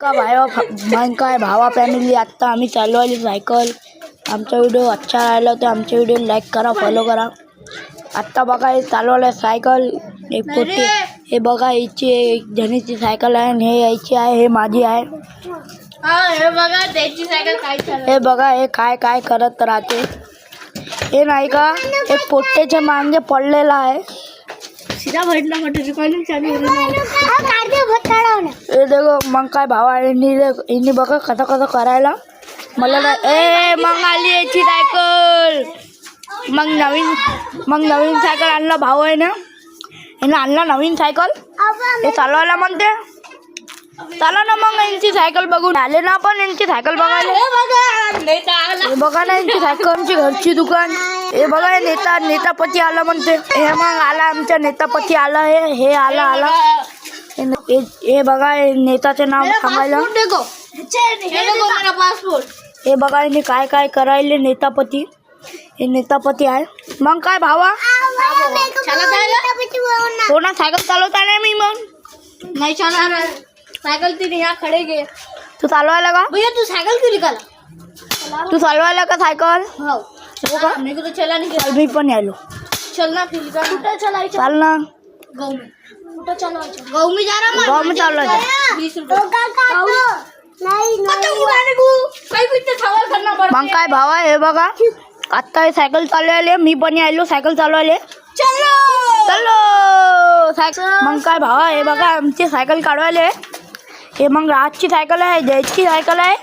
का मग काय भावा फॅमिली, आत्ता आम्ही चालवली सायकल. आमचा व्हिडिओ अच्छा राहिला तर आमच्या व्हिडिओ लाईक करा, फॉलो करा. आत्ता बघा हे चालवलं सायकल, एक पोटी. हे बघा याची एक जणीची सायकल आहे आणि हे यायची आहे, हे माझी आहे. हे बघा त्याची सायकल काय चालू. हे बघा हे काय काय करत राहते. हे नाही का एक पोट्याच्या मागे पडलेला आहे. सीधा भटला मोटर रिकॉर्डिंग चालू हे देखो मग काय भावा यांनी बघा कसं कसं करायला मला मग आली याची सायकल. मग नवीन सायकल आणला भाऊ आहे ना, यानं आणला नवीन सायकल. हे चालवायला म्हणते चला ना मग यांची सायकल बघून आले ना आपण यांची सायकल बघायला. हे बघा ना यांची सायकल, आमची घरची दुकान. हे बघा हे नेतापती आला म्हणते. हे मग आला आमचा नेतापती आला. हे आला हे बघा हे नेताचे नाव सांगायला. हे बघा हे काय काय करायले नेतापती. हे नेतापती आहे. मग काय भावा कोणा सायकल चालवता नाही मी मग नाही चालणार सायकल. तिने या खडे गे. तू चालवायला का भैया तू सायकल केली का? तू चालवायला का सायकल? हो का मेरे को तो चला नहीं गया. मी पण आलो. चलना फिर का कुठे चलायचं? चाल ना गाँव में. कुठे चलायचं? गाँव में जा रहा. गाव में चालवायचं. 20 रुपये काही पिठे सवाल करना पडते. मग काय भावा हे बघा आत्ता हे सायकल चालवायले, मी पण आलो सायकल चालवायले. चलो सायकल. मग काय भावा हे बघा आमची सायकल काढवायले. हे मग राजची सायकल आहे, जयची सायकल आहे,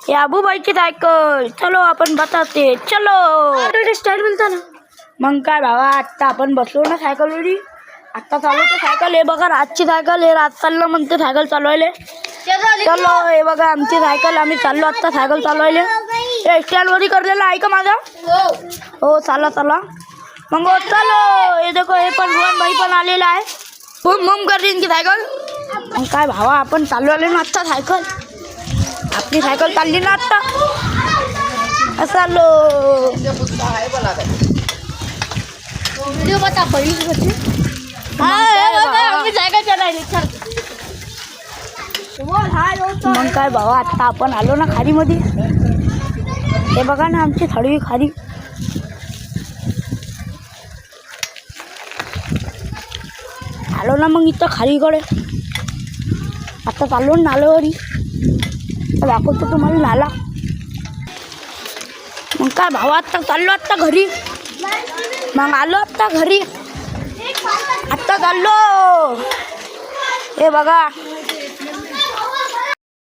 हे आबूबाईची सायकल. चलो आपण बताते चलो स्टार्ट मिळता ना. मग काय भावा आत्ता आपण बसलो ना सायकलवरी, आत्ता चालवतो सायकल. हे बघा राजची सायकल. हे राज चाललं म्हणते सायकल चालवायले. चलो हे बघा आमची सायकल, आम्ही चाललो आत्ता सायकल चालवायले. हे स्टँडवरी करलेलं आहे का माझा? हो चला चला मग हो चलो. हे देखो हे पण रोहन भाई पण आलेला आहे. मम कर की सायकल. मग काय भावा आपण चालवले ना आत्ता सायकल, आपली सायकल चालली ना आत्ता. चाललो व्हिडिओ बता पहिली आम्ही सायकल चलायली. मग काय भावा आत्ता आपण आलो ना खाडीमध्ये. हे बघा ना आमची थडवी खाडी. आलो ना मग इथं खालीकडे. आता चाललो ना नाल्यावरी, दाखवतो तुम्हाला नाला. मग काय भावा आत्ता चाललो आत्ता घरी. मग आलो आत्ता घरी, आत्ता चाललो. हे बघा